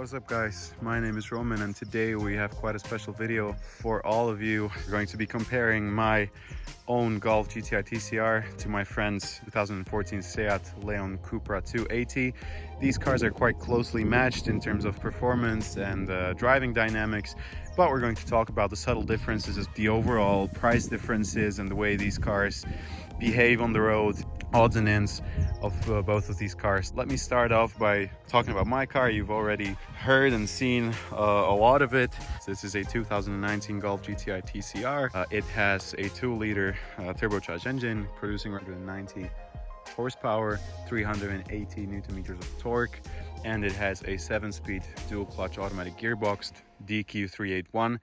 What's up guys, my name is Roman and today we have quite a special video for all of you. We're going to be comparing my own Golf GTI TCR to my friend's 2014 SEAT Leon Cupra 280. These cars are quite closely matched in terms of performance and driving dynamics, but we're going to talk about the subtle differences, the overall price differences and the way these cars behave on the road, odds and ends of both of these cars. Let me start off by talking about my car. You've already heard and seen a lot of it. This is a 2019 Golf GTI TCR. It has a 2-liter turbocharged engine producing 190 horsepower, 380 newton meters of torque, and it has a 7-speed dual clutch automatic gearbox, DQ381.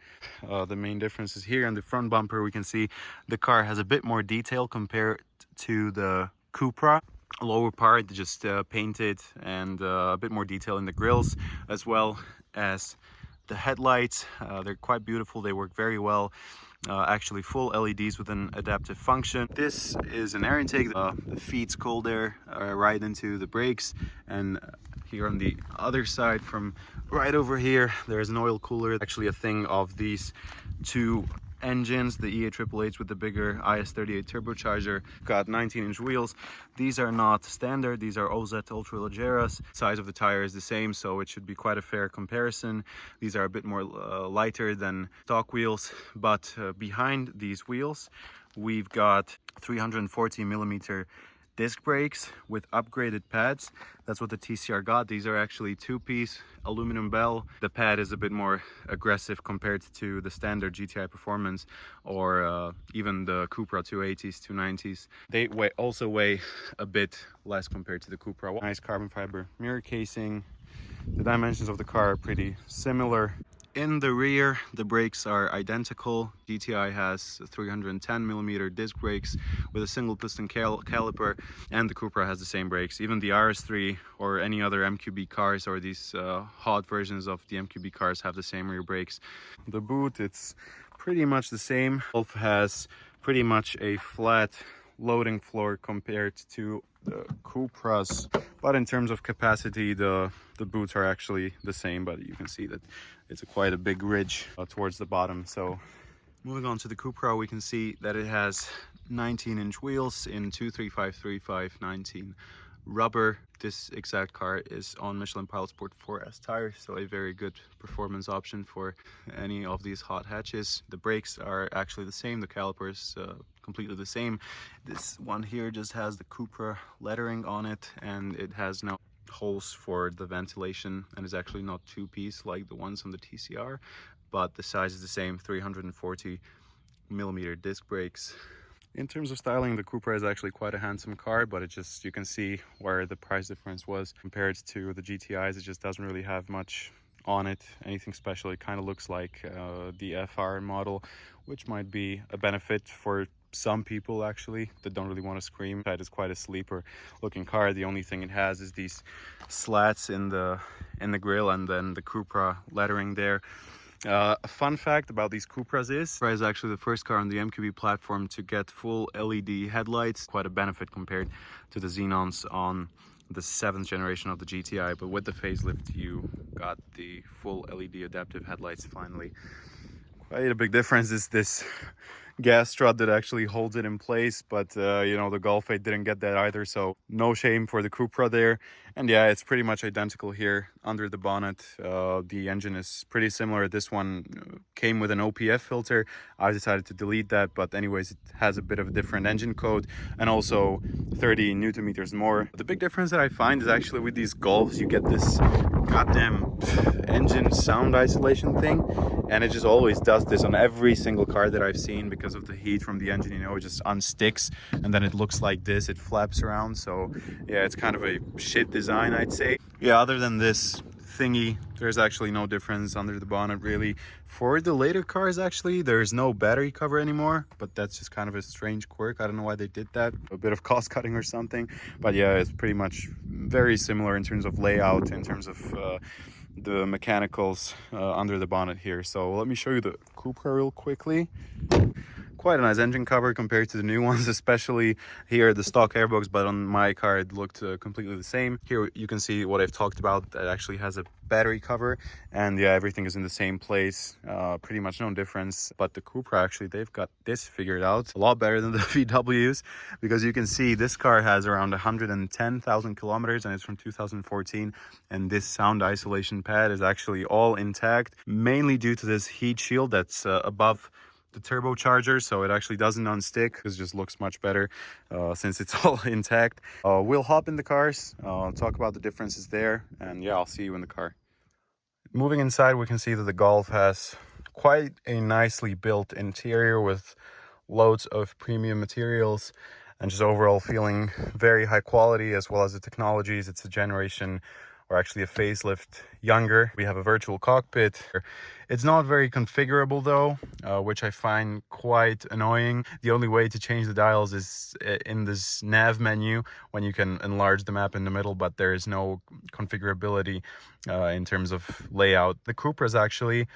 The main differences here on the front bumper, we can see the car has a bit more detail compared to the Cupra. Lower part just painted, and a bit more detail in the grills, as well as the headlights. They're quite beautiful, they work very well. Actually full LEDs with an adaptive function. This is an air intake that feeds cold air right into the brakes, and here on the other side, from right over here, there's an oil cooler. Actually a thing of these two engines, the EA888s with the bigger IS38 turbocharger. Got 19-inch wheels. These are not standard, these are OZ Ultralegeras. Size of the tire is the same, so it should be quite a fair comparison. These are a bit more lighter than stock wheels, but behind these wheels we've got 340 millimeter disc brakes with upgraded pads. That's what the TCR got. These are actually 2-piece aluminum bell. The pad is a bit more aggressive compared to the standard GTI Performance or even the Cupra 280s, 290s. They also weigh a bit less compared to the Cupra. Nice carbon fiber mirror casing. The dimensions of the car are pretty similar. In the rear, the brakes are identical. GTI has 310 millimeter disc brakes with a single piston caliper, and the Cupra has the same brakes. Even the RS3 or any other MQB cars, or these hot versions of the MQB cars, have the same rear brakes. The boot, it's pretty much the same. Golf has pretty much a flat loading floor compared to the Cupras, but in terms of capacity, the boots are actually the same, but you can see that it's quite a big ridge towards the bottom. So moving on to the Cupra, we can see that it has 19-inch wheels in 235/35/19 rubber. This exact car is on Michelin Pilot Sport 4S tires, so a very good performance option for any of these hot hatches. The brakes are actually the same, the calipers completely the same. This one here just has the Cupra lettering on it, and it has no holes for the ventilation, and is actually not 2-piece like the ones on the TCR, but the size is the same, 340 millimeter disc brakes. In terms of styling, the Cupra is actually quite a handsome car, but it just, you can see where the price difference was compared to the GTIs. It just doesn't really have much on it, anything special. It kind of looks like the FR model, which might be a benefit for some people actually that don't really want to scream. That is quite a sleeper looking car. The only thing it has is these slats in the grille, and then the Cupra lettering there. A fun fact about these Cupras is actually the first car on the MQB platform to get full LED headlights. Quite a benefit compared to the Xenons on the 7th generation of the GTI, but with the facelift you got the full LED adaptive headlights finally. Quite a big difference is this gas strut that actually holds it in place, but you know, the Golf 8 didn't get that either, so no shame for the Cupra there. And yeah, it's pretty much identical here under the bonnet. The engine is pretty similar. This one came with an OPF filter. I decided to delete that, but anyways, it has a bit of a different engine code and also 30 newton meters more. The big difference that I find is actually with these Golfs, you get this goddamn engine sound isolation thing, and it just always does this on every single car that I've seen because of the heat from the engine. You know, it just unsticks and then it looks like this, it flaps around. So yeah, it's kind of a shit design, I'd say. Yeah, other than this thingy, there's actually no difference under the bonnet really. For the later cars, actually, there's no battery cover anymore, but that's just kind of a strange quirk. I don't know why they did that, a bit of cost cutting or something, but yeah, it's pretty much very similar in terms of layout, in terms of the mechanicals under the bonnet here. So let me show you the Cupra real quickly. quite a nice engine cover compared to the new ones, especially here the stock airbox, but on my car it looked completely the same. Here you can see what I've talked about, that actually has a battery cover, and yeah, everything is in the same place, pretty much no difference. But the Cupra, actually, they've got this figured out a lot better than the VWs, because you can see this car has around 110,000 kilometers and it's from 2014, and this sound isolation pad is actually all intact, mainly due to this heat shield that's above the turbocharger, so it actually doesn't unstick. It just looks much better since it's all intact. We'll hop in the cars, talk about the differences there, and yeah, I'll see you in the car. Moving inside, we can see that the Golf has quite a nicely built interior with loads of premium materials and just overall feeling very high quality, as well as the technologies. It's a generation, or actually a facelift, younger. We have a virtual cockpit. It's not very configurable though, which I find quite annoying. The only way to change the dials is in this nav menu, when you can enlarge the map in the middle, but there is no configurability in terms of layout. The Cupra's actually,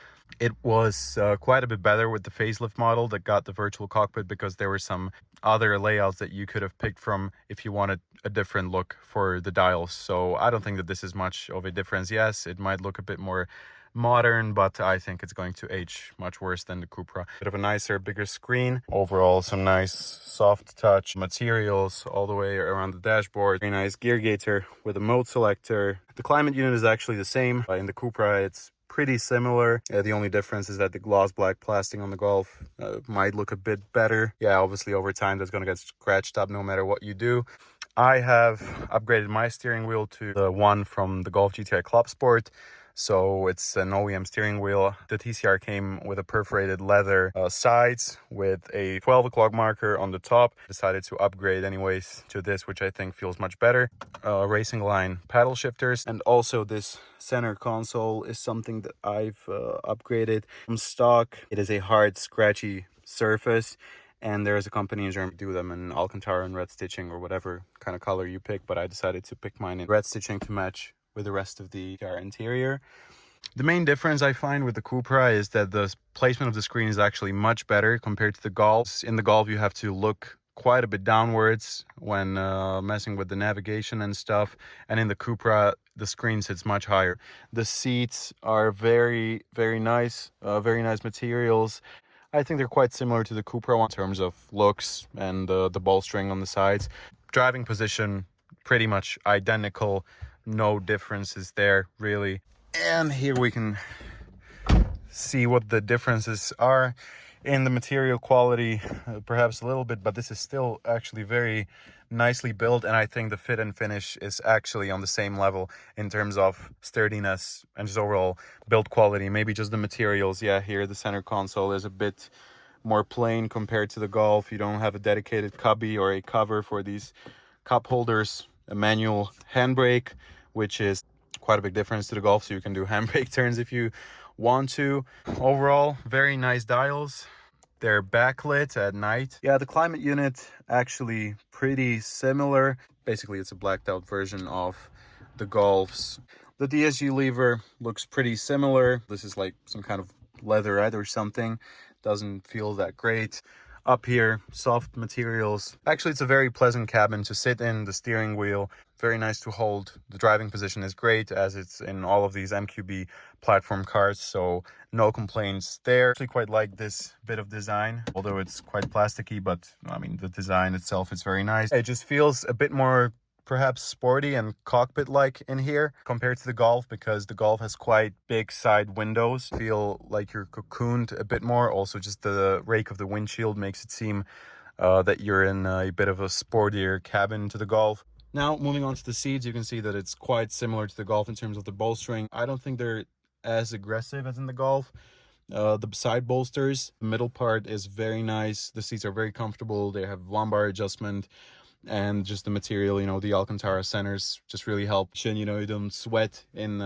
it was quite a bit better with the facelift model that got the virtual cockpit, because there were some other layouts that you could have picked from if you wanted a different look for the dials. So I don't think that this is much of a difference. Yes, it might look a bit more modern, but I think it's going to age much worse than the Cupra. Bit of a nicer, bigger screen. Overall, some nice soft touch materials all the way around the dashboard. Very nice gear gaiter with a mode selector. The climate unit is actually the same. In the Cupra, it's pretty similar. The only difference is that the gloss black plastic on the Golf might look a bit better. Yeah, obviously over time that's going to get scratched up no matter what you do. I have upgraded my steering wheel to the one from the Golf GTI Club Sport. So it's an OEM steering wheel. The TCR came with a perforated leather sides with a 12 o'clock marker on the top. Decided to upgrade anyways to this, which I think feels much better. Racing line paddle shifters, and also this center console is something that I've upgraded from stock. It is a hard, scratchy surface, and there is a company in Germany do them in Alcantara and red stitching, or whatever kind of color you pick, but I decided to pick mine in red stitching to match with the rest of the TCR Interior. The main difference I find with the Cupra is that the placement of the screen is actually much better compared to the Golf. In the Golf, you have to look quite a bit downwards when messing with the navigation and stuff, and in the Cupra, the screen sits much higher. The seats are very, very nice materials. I think they're quite similar to the Cupra in terms of looks and the bolstering on the sides. Driving position, pretty much identical. No differences there, really. And here we can see what the differences are in the material quality, perhaps a little bit, but this is still actually very nicely built, and I think the fit and finish is actually on the same level in terms of sturdiness and just overall build quality. Maybe just the materials. Yeah, here the center console is a bit more plain compared to the Golf. You don't have a dedicated cubby or a cover for these cup holders. A manual handbrake, which is quite a big difference to the Golf, so you can do handbrake turns if you want to. Overall, very nice dials. They're backlit at night. Yeah, the climate unit actually pretty similar. Basically, it's a blacked out version of the Golf's. The DSG lever looks pretty similar. This is like some kind of leatherette or something. Doesn't feel that great. Up here, soft materials. Actually, it's a very pleasant cabin to sit in. The steering wheel, very nice to hold. The driving position is great, as it's in all of these MQB platform cars, so no complaints there. I actually quite like this bit of design, although it's quite plasticky, but I mean, the design itself is very nice. It just feels a bit more perhaps sporty and cockpit-like in here compared to the Golf, because the Golf has quite big side windows. Feel like you're cocooned a bit more. Also, just the rake of the windshield makes it seem that you're in a bit of a sportier cabin to the Golf. Now, moving on to the seats, you can see that it's quite similar to the Golf in terms of the bolstering. I don't think they're as aggressive as in the Golf. The side bolsters, the middle part is very nice. The seats are very comfortable. They have lumbar adjustment. And just the material, you know, the Alcantara centers just really help. You know, you don't sweat in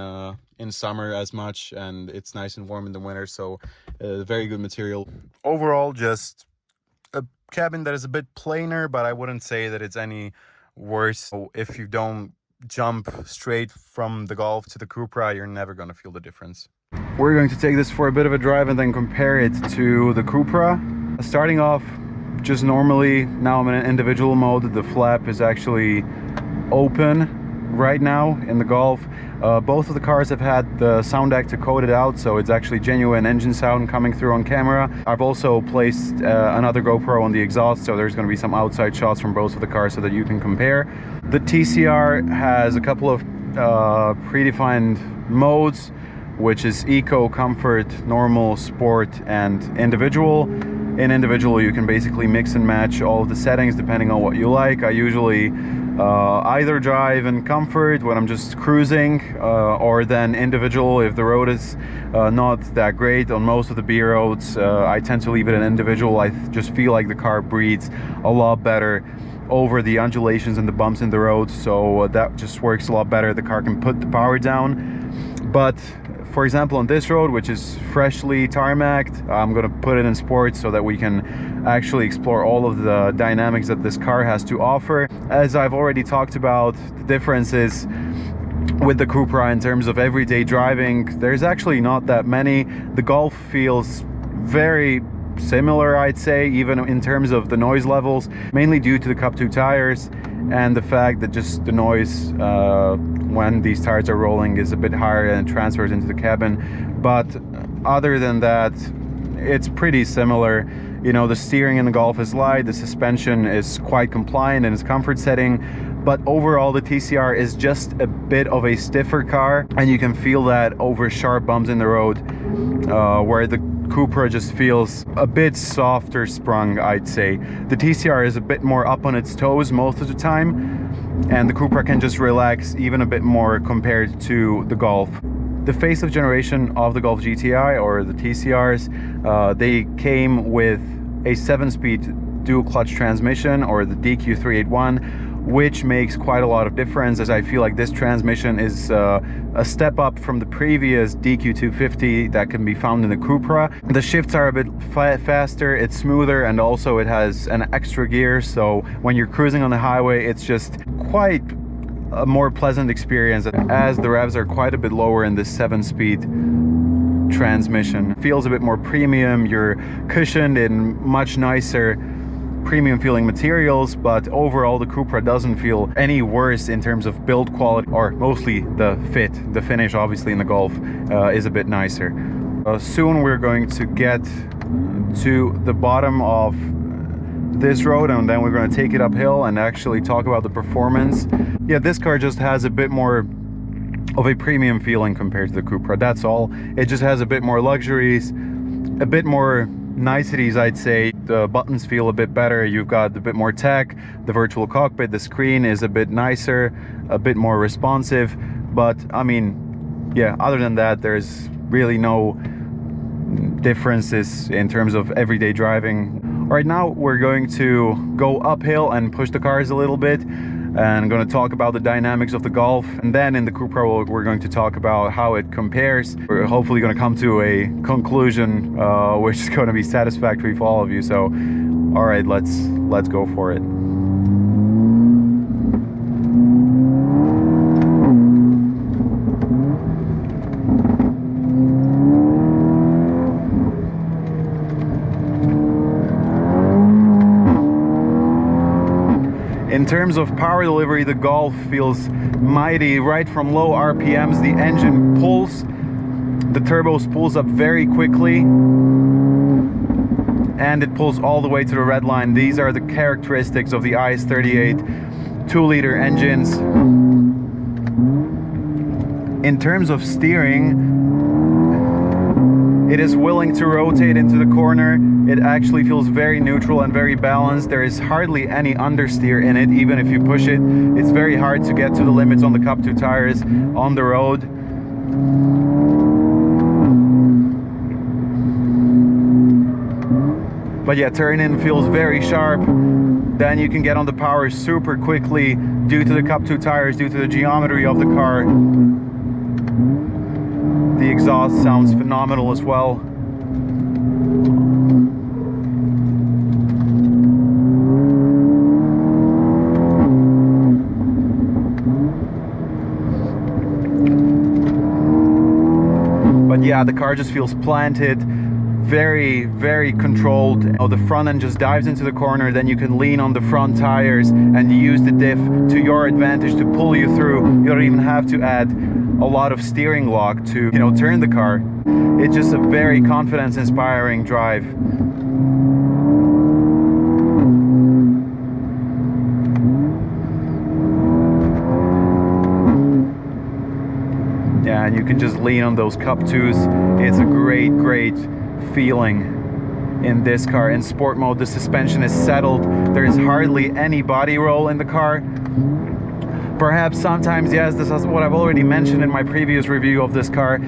summer as much, and it's nice and warm in the winter, so very good material. Overall, just a cabin that is a bit plainer, but I wouldn't say that it's any worse. So if you don't jump straight from the Golf to the Cupra, you're never going to feel the difference. We're going to take this for a bit of a drive and then compare it to the Cupra. Starting off just normally, now I'm in an individual mode. The flap is actually open right now in the Golf. Both of the cars have had the sound actor coded out, so it's actually genuine engine sound coming through on camera. I've also placed another GoPro on the exhaust, so there's going to be some outside shots from both of the cars so that you can compare. The TCR has a couple of predefined modes, which is Eco, Comfort, Normal, Sport, and Individual. In Individual, you can basically mix and match all of the settings depending on what you like. I usually either drive in Comfort when I'm just cruising, or then Individual if the road is not that great. On most of the B roads, I tend to leave it in Individual. I just feel like the car breathes a lot better over the undulations and the bumps in the road, so that just works a lot better. The car can put the power down. But for example, on this road, which is freshly tarmacked, I'm going to put it in Sport so that we can actually explore all of the dynamics that this car has to offer. As I've already talked about, the differences with the Cupra in terms of everyday driving, there's actually not that many. The Golf feels very similar, I'd say, even in terms of the noise levels, mainly due to the Cup 2 tires and the fact that just the noise when these tires are rolling is a bit higher and transfers into the cabin. But other than that, it's pretty similar. You know, the steering in the Golf is light, the suspension is quite compliant in its comfort setting, but overall the TCR is just a bit of a stiffer car, and you can feel that over sharp bumps in the road, where the Cupra just feels a bit softer sprung, I'd say. The TCR is a bit more up on its toes most of the time, and the Cupra can just relax even a bit more compared to the Golf. The facelift generation of the Golf GTI, or the TCRs, they came with a 7-speed dual clutch transmission, or the DQ381, which makes quite a lot of difference, as I feel like this transmission is a step up from the previous DQ250 that can be found in the Cupra. The shifts are a bit faster, it's smoother, and also it has an extra gear, so when you're cruising on the highway, it's just quite a more pleasant experience, as the revs are quite a bit lower in this 7-speed transmission. It feels a bit more premium, you're cushioned in much nicer premium feeling materials, but overall the Cupra doesn't feel any worse in terms of build quality, or mostly the fit. The finish obviously in the Golf is a bit nicer. Soon we're going to get to the bottom of this road, and then we're going to take it uphill and actually talk about the performance. Yeah, this car just has a bit more of a premium feeling compared to the Cupra, that's all. It just has a bit more luxuries, a bit more niceties, I'd say. The buttons feel a bit better, you've got a bit more tech, the virtual cockpit, the screen is a bit nicer, a bit more responsive. But I mean, yeah, other than that, there's really no differences in terms of everyday driving. Right now we're going to go uphill and push the cars a little bit, and I'm going to talk about the dynamics of the Golf, and then in the Cupra we're going to talk about how it compares. We're hopefully going to come to a conclusion which is going to be satisfactory for all of you. So all right, let's go for it. In terms of power delivery, the Golf feels mighty. Right from low RPMs, the engine pulls, the turbo spools up very quickly, and it pulls all the way to the red line. These are the characteristics of the IS38 2-liter engines. In terms of steering, it is willing to rotate into the corner. It actually feels very neutral and very balanced. There is hardly any understeer in it, even if you push it. It's very hard to get to the limits on the Cup 2 tires on the road. But yeah, turn in feels very sharp. Then you can get on the power super quickly due to the Cup 2 tires, due to the geometry of the car. The exhaust sounds phenomenal as well. But yeah, the car just feels planted, very controlled. You know, the front end just dives into the corner, then you can lean on the front tires and use the diff to your advantage to pull you through. You don't even have to add a lot of steering lock to, you know, turn the car. It's just a very confidence inspiring drive. Yeah, and you can just lean on those cup twos. It's a great feeling in this car. In sport mode, the suspension is settled. There is hardly any body roll in the car. Perhaps sometimes, yes, this is what I've already mentioned in my previous review of this car.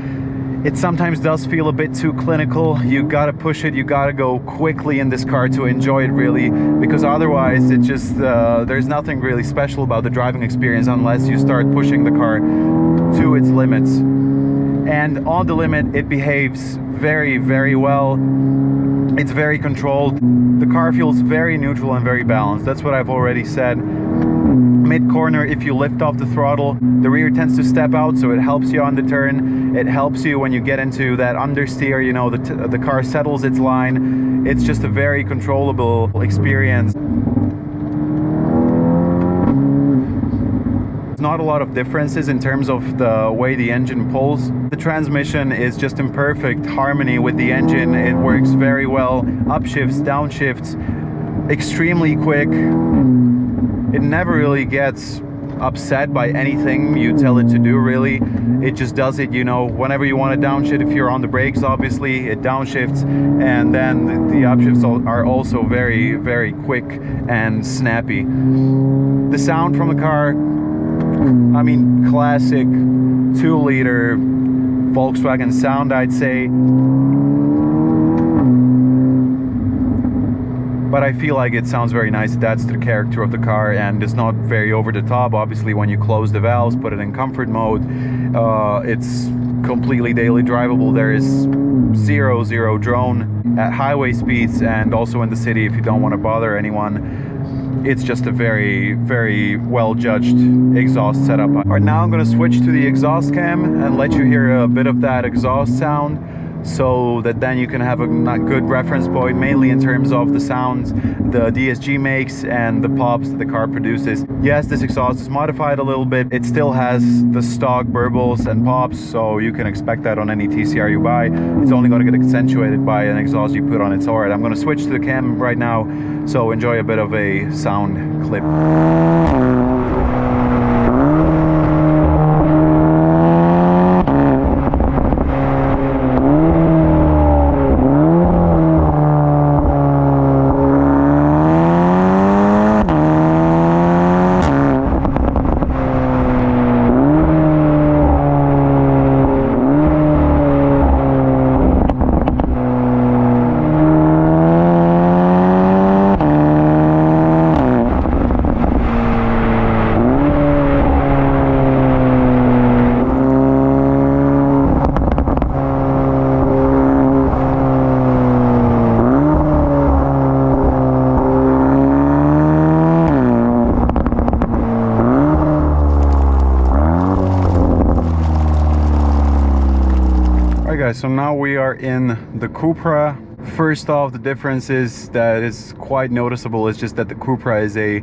It sometimes does feel a bit too clinical. You gotta push it, you gotta go quickly in this car to enjoy it really, because otherwise it just, there's nothing really special about the driving experience unless you start pushing the car to its limits. And on the limit, it behaves very well. It's very controlled. The car feels very neutral and very balanced. That's what I've already said. Mid-corner, if you lift off the throttle, the rear tends to step out, so it helps you on the turn. It helps you when you get into that understeer, you know, the car settles its line. It's just a very controllable experience. Not a lot of differences in terms of the way the engine pulls. The transmission is just in perfect harmony with the engine. It works very well. Upshifts, downshifts, extremely quick. It never really gets upset by anything you tell it to do, really. It just does it, you know, whenever you want to downshift. If you're on the brakes, obviously, it downshifts, and then the upshifts are also very quick and snappy. The sound from the car, I mean, classic 2-liter Volkswagen sound, I'd say. But I feel like it sounds very nice. That's the character of the car, and it's not very over the top. Obviously, when you close the valves, put it in comfort mode, it's completely daily drivable. There is zero drone at highway speeds, and also in the city if you don't want to bother anyone. It's just a very well judged exhaust setup. All right, now I'm going to switch to the exhaust cam and let you hear a bit of that exhaust sound, so that then you can have a good reference point, mainly in terms of the sounds the DSG makes and the pops that the car produces. Yes, this exhaust is modified a little bit. It still has the stock burbles and pops, so you can expect that on any TCR you buy. It's only going to get accentuated by an exhaust you put on it. So, all right, I'm going to switch to the cam right now, so enjoy a bit of a sound clip. So now we are in the Cupra. First off, the difference is that is quite noticeable. It's just that the Cupra is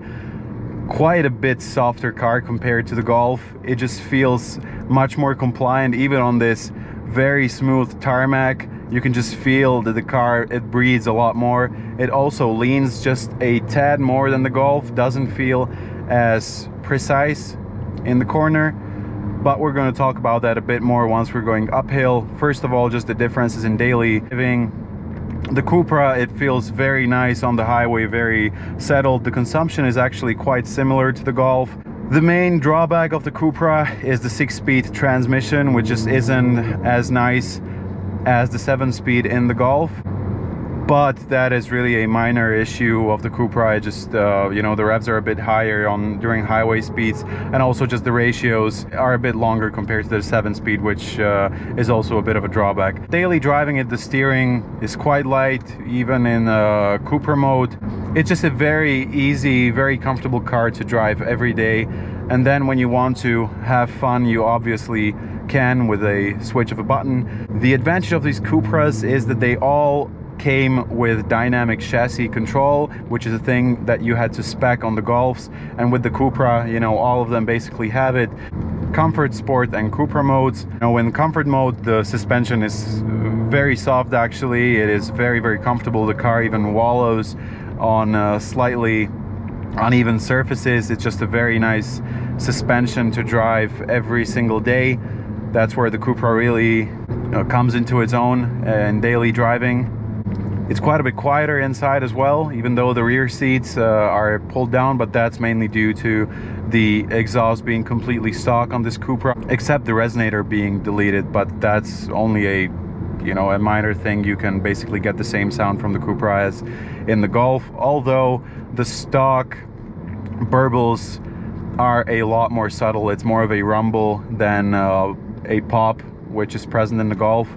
quite a bit softer car compared to the Golf. It just feels much more compliant. Even on this very smooth tarmac, you can just feel that the car, it breathes a lot more. It also leans just a tad more than the Golf. Doesn't feel as precise in the corner. But we're going to talk about that a bit more once we're going uphill. First of all, just the differences in daily living. The Cupra, it feels very nice on the highway, very settled. The consumption is actually quite similar to the Golf. The main drawback of the Cupra is the 6-speed transmission, which just isn't as nice as the 7-speed in the Golf. But that is really a minor issue of the Cupra. Just you know, the revs are a bit higher during highway speeds, and also just the ratios are a bit longer compared to the 7-speed, which is also a bit of a drawback. Daily driving it, the steering is quite light, even in Cupra mode. It's just a very easy, very comfortable car to drive every day. And then when you want to have fun, you obviously can with a switch of a button. The advantage of these Cupras is that they all came with dynamic chassis control, which is a thing that you had to spec on the Golfs, and with the Cupra, you know, all of them basically have it. Comfort, Sport and Cupra modes. You know, in comfort mode, the suspension is very soft actually. It is very, very comfortable. The car even wallows on slightly uneven surfaces. It's just a very nice suspension to drive every single day. That's where the Cupra really comes into its own in daily driving. It's quite a bit quieter inside as well, even though the rear seats are pulled down, but that's mainly due to the exhaust being completely stock on this Cupra, except the resonator being deleted, but that's only a, you know, a minor thing. You can basically get the same sound from the Cupra as in the Golf, although the stock burbles are a lot more subtle. It's more of a rumble than a pop, which is present in the Golf.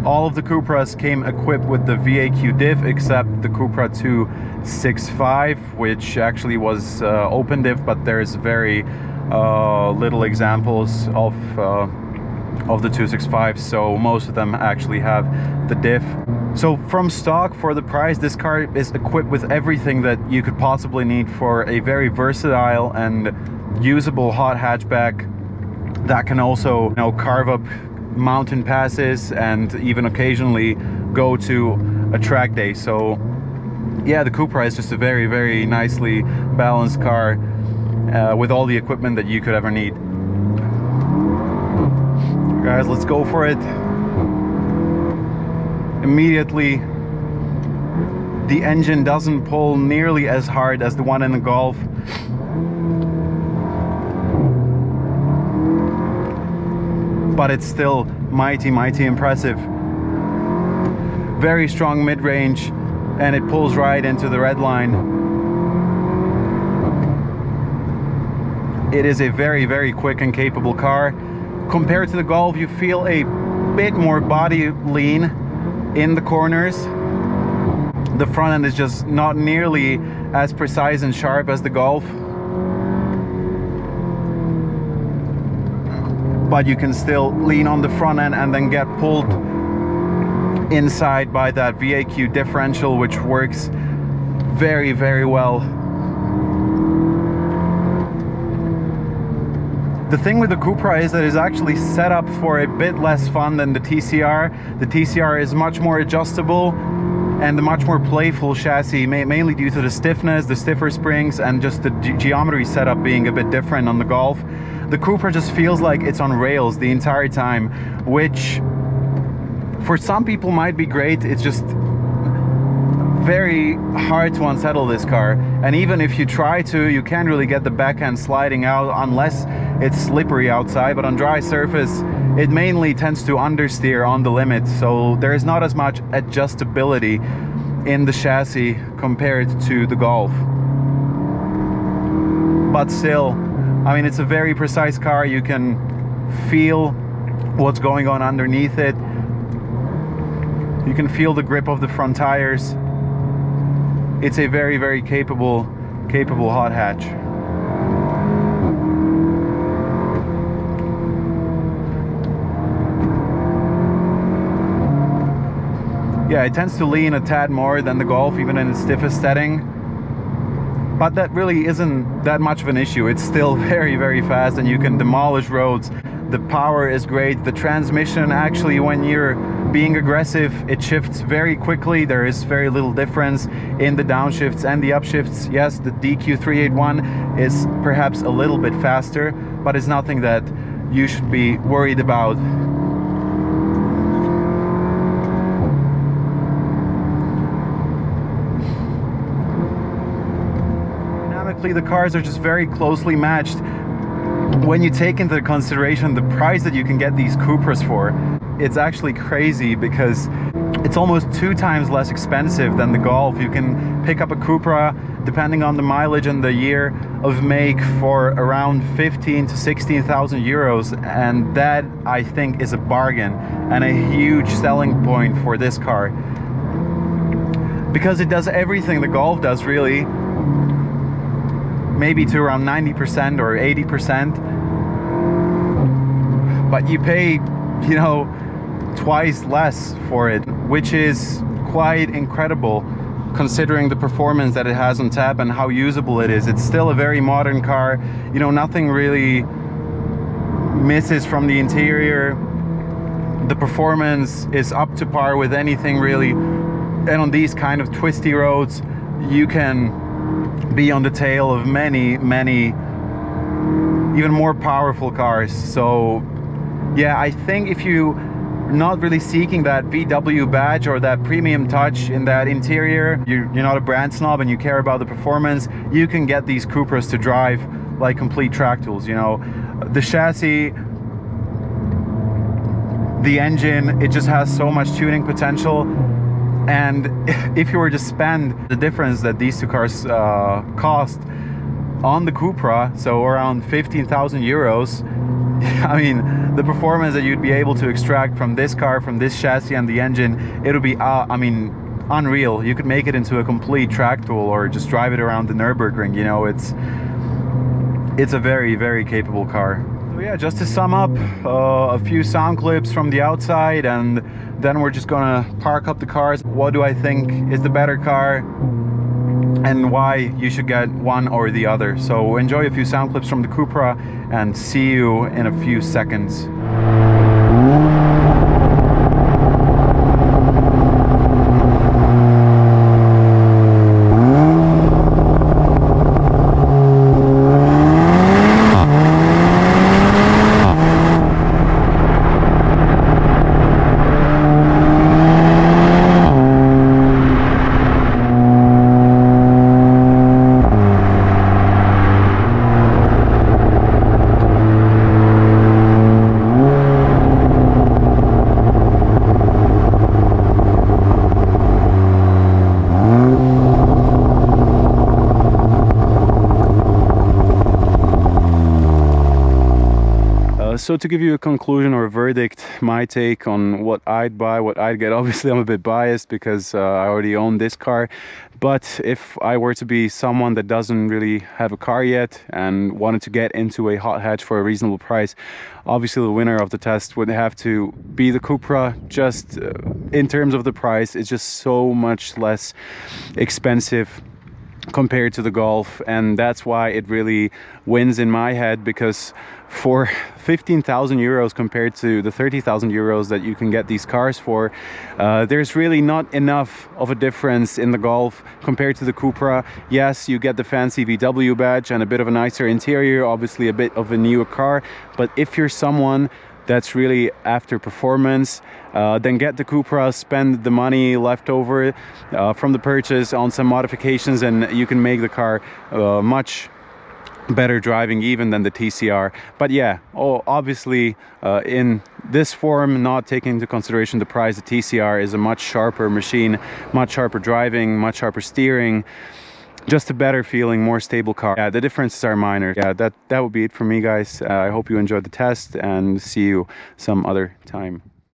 All of the Cupras came equipped with the VAQ diff, except the Cupra 265, which actually was open diff, but there's very little examples of the 265, so most of them actually have the diff. So from stock, for the price, this car is equipped with everything that you could possibly need for a very versatile and usable hot hatchback that can also, you know, carve up mountain passes and even occasionally go to a track day. So yeah, the Cupra is just a very, very nicely balanced car with all the equipment that you could ever need. Guys, let's go for it. Immediately, the engine doesn't pull nearly as hard as the one in the Golf. But it's still mighty, mighty impressive. Very strong mid-range, and it pulls right into the red line. It is a very, very quick and capable car. Compared to the Golf, you feel a bit more body lean in the corners. The front end is just not nearly as precise and sharp as the Golf. But you can still lean on the front end and then get pulled inside by that VAQ differential, which works very, very well. The thing with the Cupra is that it's actually set up for a bit less fun than the TCR. The TCR is much more adjustable and a much more playful chassis, mainly due to the stiffness, the stiffer springs, and just the geometry setup being a bit different on the Golf. The Cupra just feels like it's on rails the entire time, which for some people might be great. It's just very hard to unsettle this car, and even if you try to, you can't really get the back end sliding out unless it's slippery outside, but on dry surface it mainly tends to understeer on the limit, so there is not as much adjustability in the chassis compared to the Golf. But still, I mean, it's a very precise car. You can feel what's going on underneath it. You can feel the grip of the front tires. It's a very, very capable hot hatch. Yeah, it tends to lean a tad more than the Golf, even in its stiffest setting. But that really isn't that much of an issue. It's still very, very fast and you can demolish roads. The power is great. The transmission, actually, when you're being aggressive, it shifts very quickly. There is very little difference in the downshifts and the upshifts. Yes, the DQ381 is perhaps a little bit faster, but it's nothing that you should be worried about. The cars are just very closely matched when you take into consideration the price that you can get these Cupras for. It's actually crazy because it's almost 2 times less expensive than the Golf. You can pick up a Cupra, depending on the mileage and the year of make, for around 15 to 16,000 euros, and that, I think, is a bargain and a huge selling point for this car because it does everything the Golf does, really. maybe to around 90% or 80%, but you pay, you know, twice less for it, which is quite incredible considering the performance that it has on tap and how usable it is. It's still a very modern car, you know, nothing really misses from the interior. The performance is up to par with anything really, and on these kind of twisty roads you can be on the tail of many even more powerful cars. So yeah, I think if you not really seeking that VW badge or that premium touch in that interior, you're not a brand snob and you care about the performance, you can get these Cupras to drive like complete track tools. You know, the chassis, the engine, it just has so much tuning potential. And if you were to spend the difference that these two cars cost on the Cupra, so around 15,000 euros, I mean, the performance that you'd be able to extract from this car, from this chassis and the engine, it'll be, I mean, unreal. You could make it into a complete track tool or just drive it around the Nürburgring. You know, it's a very capable car. So yeah, just to sum up, a few sound clips from the outside, and then we're just gonna park up the cars. What do I think is the better car and why you should get one or the other? So enjoy a few sound clips from the Cupra and see you in a few seconds. So to give you a conclusion or a verdict, my take on what I'd buy, what I'd get, obviously I'm a bit biased because I already own this car. But if I were to be someone that doesn't really have a car yet and wanted to get into a hot hatch for a reasonable price, obviously the winner of the test would have to be the Cupra. Just in terms of the price, it's just so much less expensive compared to the Golf, and that's why it really wins in my head, because for 15,000 euros compared to the 30,000 euros that you can get these cars for, there's really not enough of a difference in the Golf compared to the Cupra. Yes, you get the fancy VW badge and a bit of a nicer interior, obviously a bit of a newer car, but if you're someone that's really after performance, then get the Cupra, spend the money left over from the purchase on some modifications, and you can make the car much better driving even than the TCR. But yeah, obviously in this form, not taking into consideration the price, the TCR is a much sharper machine, much sharper driving, much sharper steering, just a better feeling, more stable car. Yeah, the differences are minor. Yeah, that would be it for me, guys. I hope you enjoyed the test, and see you some other time.